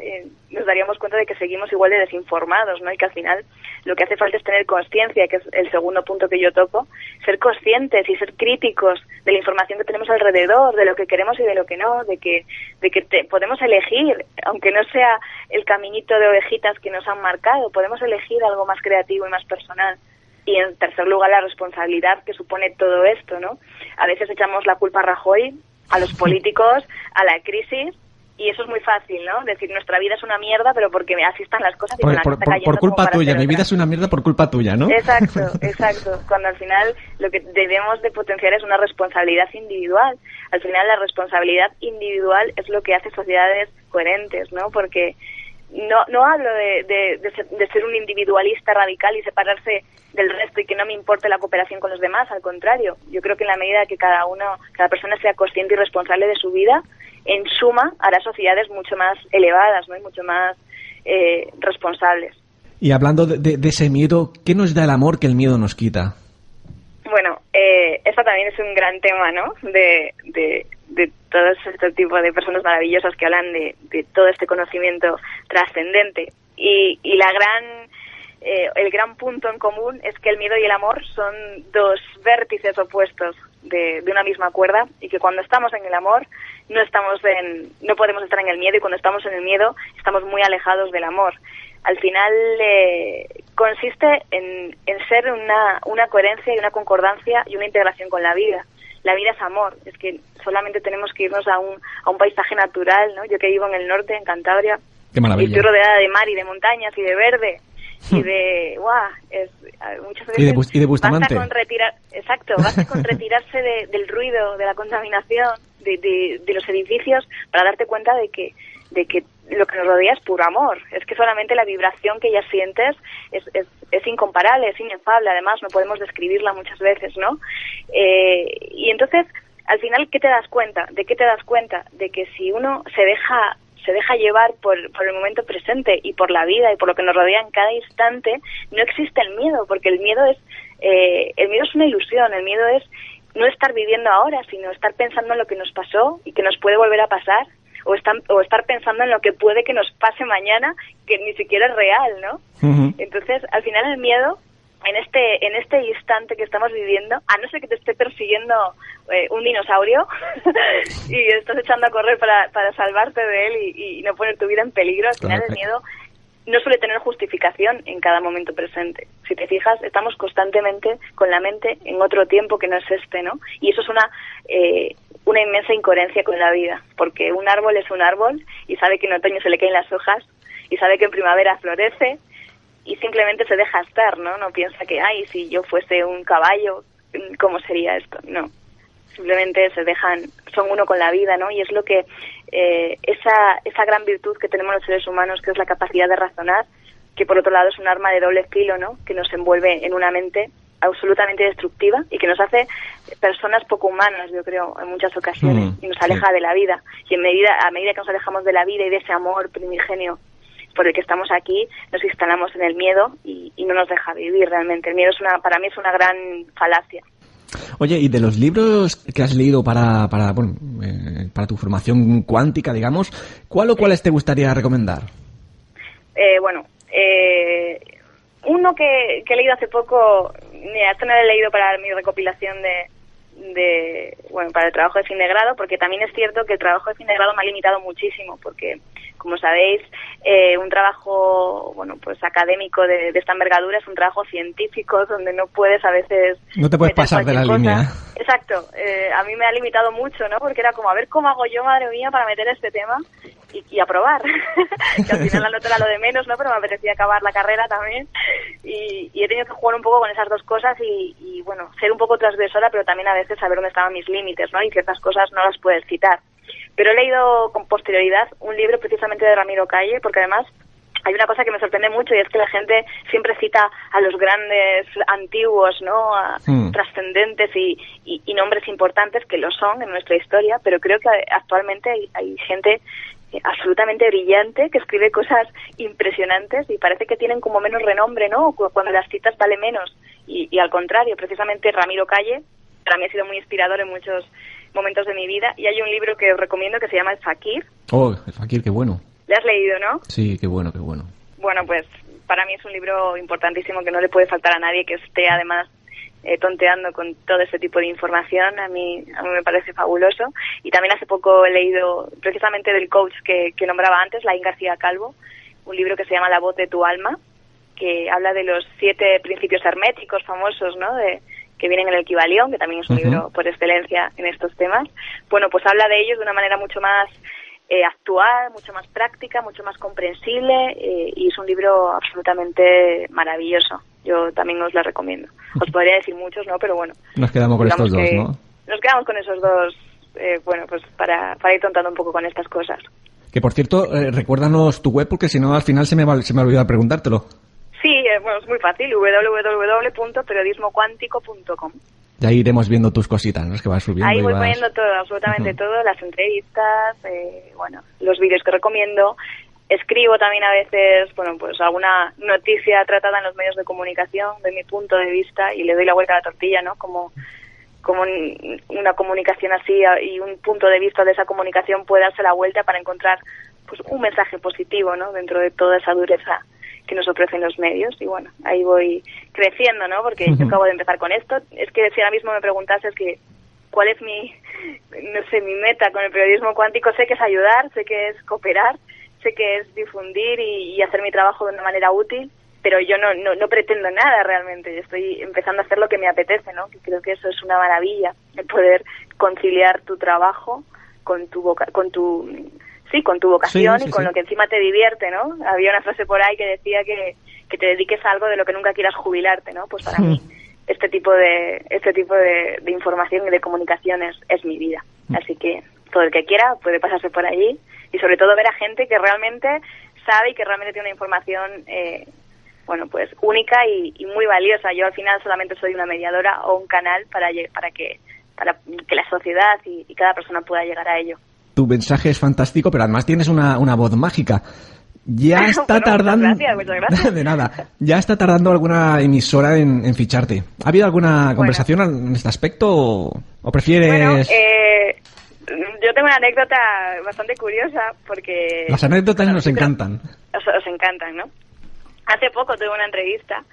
nos daríamos cuenta de que seguimos igual de desinformados, ¿no? Y que al final lo que hace falta es tener consciencia, que es el segundo punto que yo toco, ser conscientes y ser críticos de la información que tenemos alrededor, de lo que queremos y de lo que no, de que podemos elegir, aunque no sea el caminito de ovejitas que nos han marcado, podemos elegir algo más creativo y más personal. Y en tercer lugar, la responsabilidad que supone todo esto, ¿no? A veces echamos la culpa a Rajoy, a los políticos, a la crisis, y eso es muy fácil, ¿no? Decir, nuestra vida es una mierda, pero porque así están las cosas y por culpa tuya, mi vida es una mierda por culpa tuya, ¿no? Exacto. Cuando al final lo que debemos de potenciar es una responsabilidad individual. Al final la responsabilidad individual es lo que hace sociedades coherentes, ¿no? Porque no hablo de ser un individualista radical y separarse del resto y que no me importe la cooperación con los demás, al contrario. Yo creo que en la medida que cada persona sea consciente y responsable de su vida, en suma hará sociedades mucho más elevadas, ¿no? Y mucho más responsables. Y hablando de ese miedo, ¿qué nos da el amor que el miedo nos quita? Bueno, eso también es un gran tema, ¿no? De todo este tipo de personas maravillosas que hablan de todo este conocimiento trascendente. Y el gran punto en común es que el miedo y el amor son 2 vértices opuestos de una misma cuerda, y que cuando estamos en el amor no podemos estar en el miedo, y cuando estamos en el miedo estamos muy alejados del amor. Al final consiste en ser una coherencia y una concordancia y una integración con la vida. La vida es amor, es que solamente tenemos que irnos a un paisaje natural, ¿no? Yo que vivo en el norte, en Cantabria, ¡qué maravilla! Y estoy rodeada de mar y de montañas y de verde y de muchas veces y de Bustamante. Basta con retirarse del ruido, de la contaminación, de los edificios, para darte cuenta de que lo que nos rodea es puro amor. Es que solamente la vibración que ya sientes es incomparable, es inefable, además no podemos describirla muchas veces, ¿no? Y entonces, al final, ¿qué te das cuenta? ¿De qué te das cuenta? De que si uno se deja llevar por el momento presente y por la vida y por lo que nos rodea en cada instante, no existe el miedo, porque el miedo es una ilusión, el miedo es no estar viviendo ahora, sino estar pensando en lo que nos pasó y que nos puede volver a pasar, o estar pensando en lo que puede que nos pase mañana, que ni siquiera es real, ¿no? Uh-huh. Entonces, al final el miedo, en este instante que estamos viviendo, a no ser que te esté persiguiendo un dinosaurio y estás echando a correr para salvarte de él y no poner tu vida en peligro, al final el miedo no suele tener justificación en cada momento presente. Si te fijas, estamos constantemente con la mente en otro tiempo que no es este, ¿no? Y eso es una inmensa incoherencia con la vida, porque un árbol es un árbol y sabe que en otoño se le caen las hojas y sabe que en primavera florece y simplemente se deja estar, ¿no? No piensa que, si yo fuese un caballo, ¿cómo sería esto? No. Simplemente son uno con la vida, ¿no? Y es lo que esa gran virtud que tenemos los seres humanos, que es la capacidad de razonar, que por otro lado es un arma de doble filo, ¿no? Que nos envuelve en una mente absolutamente destructiva y que nos hace personas poco humanas, yo creo, en muchas ocasiones, y nos aleja de la vida. Y a medida que nos alejamos de la vida y de ese amor primigenio por el que estamos aquí, nos instalamos en el miedo y no nos deja vivir realmente. El miedo para mí es una gran falacia. Oye, y de los libros que has leído para tu formación cuántica, digamos, ¿cuál o cuáles te gustaría recomendar? Uno que he leído hace poco, mira, esto no lo he leído para mi recopilación para el trabajo de fin de grado, porque también es cierto que el trabajo de fin de grado me ha limitado muchísimo, porque, como sabéis, un trabajo, académico de esta envergadura es un trabajo científico donde no puedes a veces... No te puedes pasar de la línea. Exacto. A mí me ha limitado mucho, ¿no? Porque era como, a ver cómo hago yo, madre mía, para meter este tema y aprobar. Que al final la nota era lo de menos, ¿no? Pero me apetecía acabar la carrera también. Y he tenido que jugar un poco con esas dos cosas y ser un poco transgresora, pero también a veces saber dónde estaban mis límites, ¿no? Y ciertas cosas no las puedes citar. Pero he leído con posterioridad un libro precisamente de Ramiro Calle, porque además hay una cosa que me sorprende mucho y es que la gente siempre cita a los grandes antiguos, ¿no? Trascendentes y nombres importantes, que lo son en nuestra historia, pero creo que actualmente hay gente absolutamente brillante que escribe cosas impresionantes y parece que tienen como menos renombre, ¿no? Cuando las citas vale menos y al contrario, precisamente Ramiro Calle para mí ha sido muy inspirador en muchos momentos de mi vida y hay un libro que os recomiendo que se llama El Fakir. Oh, El Fakir, qué bueno. ¿Le has leído, no? Sí, qué bueno, qué bueno. Bueno, pues para mí es un libro importantísimo que no le puede faltar a nadie que esté además tonteando con todo ese tipo de información. A mí me parece fabuloso. Y también hace poco he leído precisamente del coach que nombraba antes, Laín García Calvo, un libro que se llama La voz de tu alma, que habla de los 7 principios herméticos famosos, ¿no? Que vienen en el Kybalión, que también es un libro por excelencia en estos temas. Bueno, pues habla de ellos de una manera mucho más actual, mucho más práctica, mucho más comprensible y es un libro absolutamente maravilloso. Yo también os lo recomiendo. Os podría decir muchos, ¿no? Pero bueno. Nos quedamos con estos dos, ¿no? Nos quedamos con esos dos, pues para ir tontando un poco con estas cosas. Que por cierto, recuérdanos tu web porque si no al final se me ha olvidado preguntártelo. Sí, es muy fácil, www.periodismocuántico.com. Ya iremos viendo tus cositas, ¿no? Es que vas subiendo. Ahí voy poniendo todo, absolutamente todo, las entrevistas, los vídeos que recomiendo. Escribo también a veces, pues alguna noticia tratada en los medios de comunicación, de mi punto de vista, y le doy la vuelta a la tortilla, ¿no? Como una comunicación así y un punto de vista de esa comunicación puede darse la vuelta para encontrar pues un mensaje positivo, ¿no? Dentro de toda esa dureza que nos ofrecen los medios y bueno, ahí voy creciendo, ¿no? Porque yo acabo de empezar con esto. Es que si ahora mismo me preguntases cuál es mi meta con el periodismo cuántico, sé que es ayudar, sé que es cooperar, sé que es difundir y hacer mi trabajo de una manera útil, pero yo no pretendo nada realmente. Estoy empezando a hacer lo que me apetece, ¿no? Que creo que eso es una maravilla, el poder conciliar tu trabajo con tu vocación y con lo que encima te divierte, ¿no? Había una frase por ahí que decía que te dediques a algo de lo que nunca quieras jubilarte, ¿no? Pues para mí este tipo de información y de comunicación es mi vida. Así que todo el que quiera puede pasarse por allí y sobre todo ver a gente que realmente sabe y que realmente tiene una información pues única y muy valiosa. Yo al final solamente soy una mediadora o un canal para que la sociedad y cada persona pueda llegar a ello. Tu mensaje es fantástico, pero además tienes una voz mágica. Ya está tardando... Muchas gracias. De nada. Ya está tardando alguna emisora en ficharte. ¿Ha habido alguna conversación en este aspecto o prefieres...? Bueno, yo tengo una anécdota bastante curiosa porque... Las anécdotas nos encantan. Os encantan, ¿no? Hace poco tuve una entrevista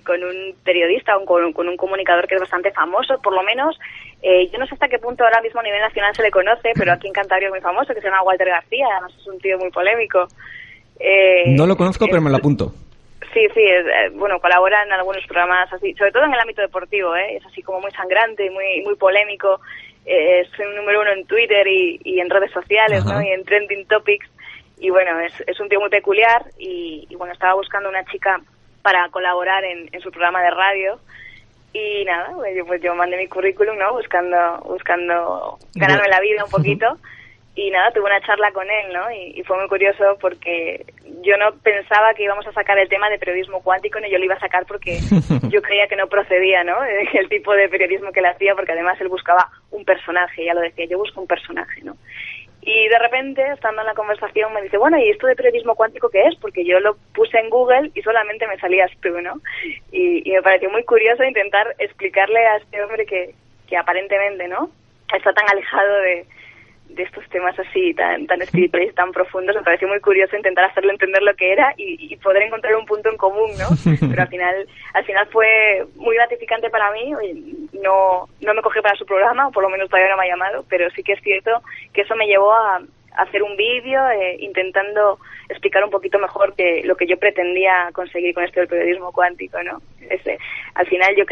con un periodista, con un comunicador que es bastante famoso, por lo menos, yo no sé hasta qué punto ahora mismo a nivel nacional se le conoce, pero aquí en Cantabria es muy famoso, que se llama Walter García, además es un tío muy polémico. No lo conozco, pero me lo apunto. Sí, colabora en algunos programas así, sobre todo en el ámbito deportivo, es así como muy sangrante y muy polémico, es un número 1 en Twitter y en redes sociales, ¿no? Y en trending topics, y bueno, es un tío muy peculiar y bueno, estaba buscando una chica para colaborar en su programa de radio y nada, pues yo mandé mi currículum, ¿no? Buscando ganarme la vida un poquito y nada, tuve una charla con él, ¿no? Y fue muy curioso porque yo no pensaba que íbamos a sacar el tema de periodismo cuántico, ni yo lo iba a sacar porque yo creía que no procedía, ¿no? El tipo de periodismo que él hacía, porque además él buscaba un personaje, ya lo decía, yo busco un personaje, ¿no? Y de repente, estando en la conversación, me dice, bueno, ¿y esto de periodismo cuántico qué es? Porque yo lo puse en Google y solamente me salías tú, ¿no? Y me pareció muy curioso intentar explicarle a este hombre que aparentemente, ¿no?, está tan alejado de estos temas así tan espirituales y tan profundos. Me pareció muy curioso intentar hacerle entender lo que era y poder encontrar un punto en común, ¿no? Pero al final fue muy gratificante para mí. No me cogió para su programa, o por lo menos todavía no me ha llamado, pero sí que es cierto que eso me llevó a hacer un vídeo intentando explicar un poquito mejor que lo que yo pretendía conseguir con esto del periodismo cuántico, ¿no? Al final yo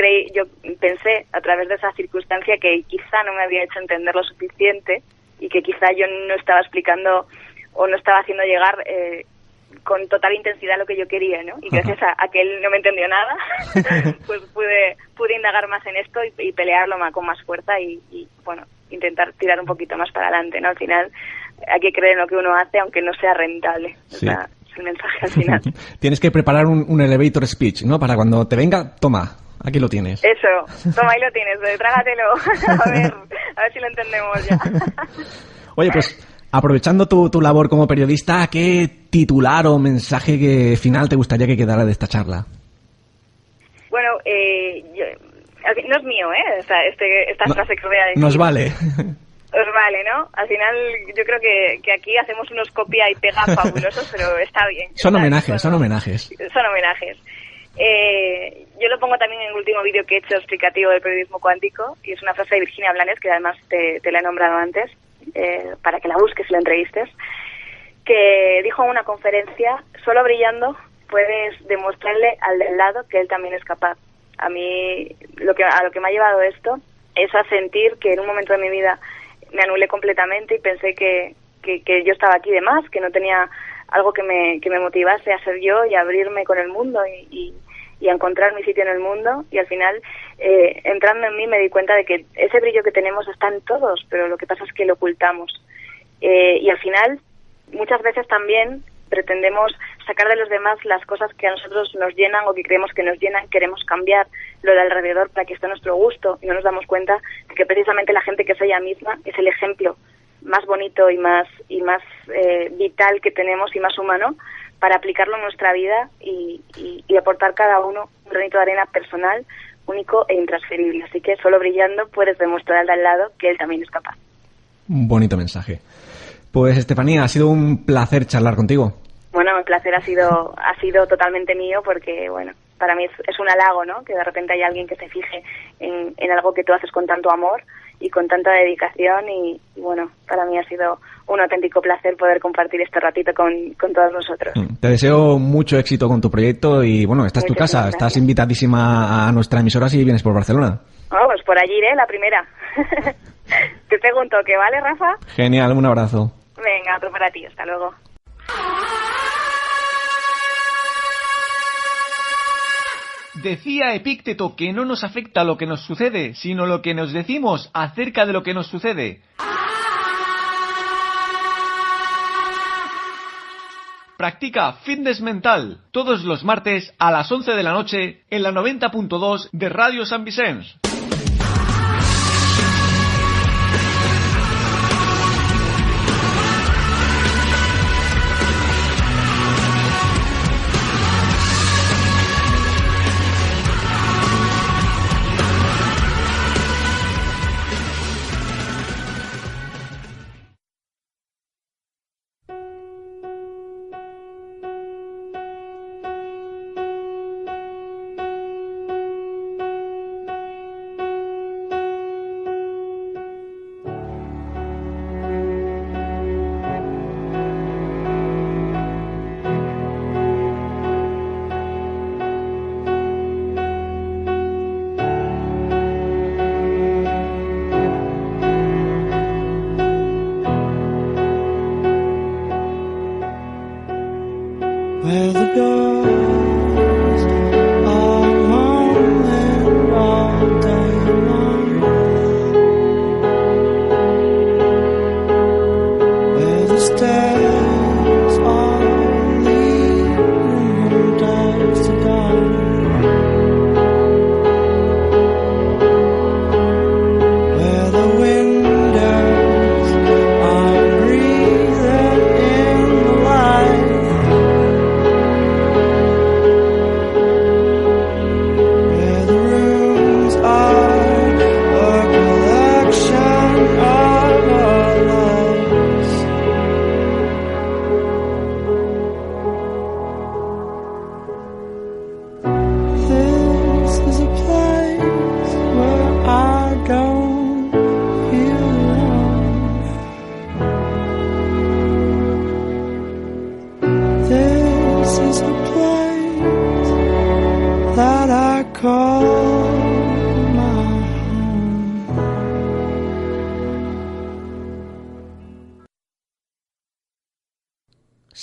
pensé a través de esa circunstancia que quizá no me había hecho entender lo suficiente y que quizá yo no estaba explicando o no estaba haciendo llegar con total intensidad lo que yo quería, ¿no? Y gracias a que él no me entendió nada, pues pude indagar más en esto y pelearlo con más fuerza y bueno, intentar tirar un poquito más para adelante, ¿no? Al final hay que creer en lo que uno hace aunque no sea rentable. Sí. Es el mensaje al final. Tienes que preparar un elevator speech, ¿no? Para cuando te venga, toma, aquí lo tienes. Eso, toma, ahí lo tienes, trágatelo. a ver si lo entendemos ya. Oye, pues aprovechando tu labor como periodista, ¿qué titular o mensaje final te gustaría que quedara de esta charla? Bueno, no es mío, ¿eh? O sea, esta frase que voy a decir. Nos vale. Os vale, ¿no? Al final yo creo que aquí hacemos unos copia y pega fabulosos, pero está bien. Son homenajes. Son homenajes. Yo lo pongo también en el último vídeo que he hecho explicativo del periodismo cuántico, y es una frase de Virginia Blanes, que además te la he nombrado antes, para que la busques y la entrevistes, que dijo en una conferencia: solo brillando puedes demostrarle al del lado que él también es capaz. A mí, a lo que me ha llevado esto es a sentir que en un momento de mi vida me anulé completamente y pensé que yo estaba aquí de más, que no tenía algo que me motivase a ser yo y a abrirme con el mundo y a encontrar mi sitio en el mundo. Y al final, entrando en mí, me di cuenta de que ese brillo que tenemos está en todos, pero lo que pasa es que lo ocultamos. Y al final, muchas veces también pretendemos sacar de los demás las cosas que a nosotros nos llenan o que creemos que nos llenan. Queremos cambiar lo de alrededor para que esté a nuestro gusto y no nos damos cuenta de que precisamente la gente que es ella misma es el ejemplo más bonito y más vital que tenemos y más humano para aplicarlo en nuestra vida y aportar cada uno un granito de arena personal, único e intransferible. Así que solo brillando puedes demostrar al de al lado que él también es capaz. Un bonito mensaje. Pues Estefanía, ha sido un placer charlar contigo. Bueno, el placer ha sido totalmente mío, porque bueno, para mí es un halago, ¿no? Que de repente haya alguien que se fije en algo que tú haces con tanto amor y con tanta dedicación y bueno, para mí ha sido un auténtico placer poder compartir este ratito con todos vosotros. Te deseo mucho éxito con tu proyecto y bueno, esta es tu casa, Gracias. Estás invitadísima a nuestra emisora si vienes por Barcelona. Oh, pues por allí iré, la primera. Te pego un toque, ¿vale, Rafa? Genial, un abrazo. Venga, otro para ti, hasta luego. Decía Epícteto que no nos afecta lo que nos sucede, sino lo que nos decimos acerca de lo que nos sucede. Practica fitness mental todos los martes a las 11 de la noche en la 90.2 de Radio San Vicens.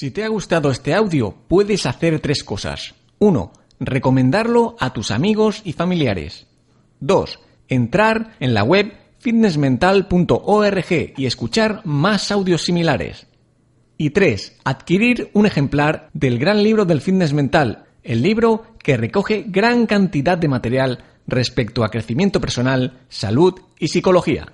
Si te ha gustado este audio, puedes hacer 3 cosas. 1. Recomendarlo a tus amigos y familiares. 2. Entrar en la web fitnessmental.org y escuchar más audios similares. Y 3. Adquirir un ejemplar del Gran Libro del Fitness Mental, el libro que recoge gran cantidad de material respecto a crecimiento personal, salud y psicología.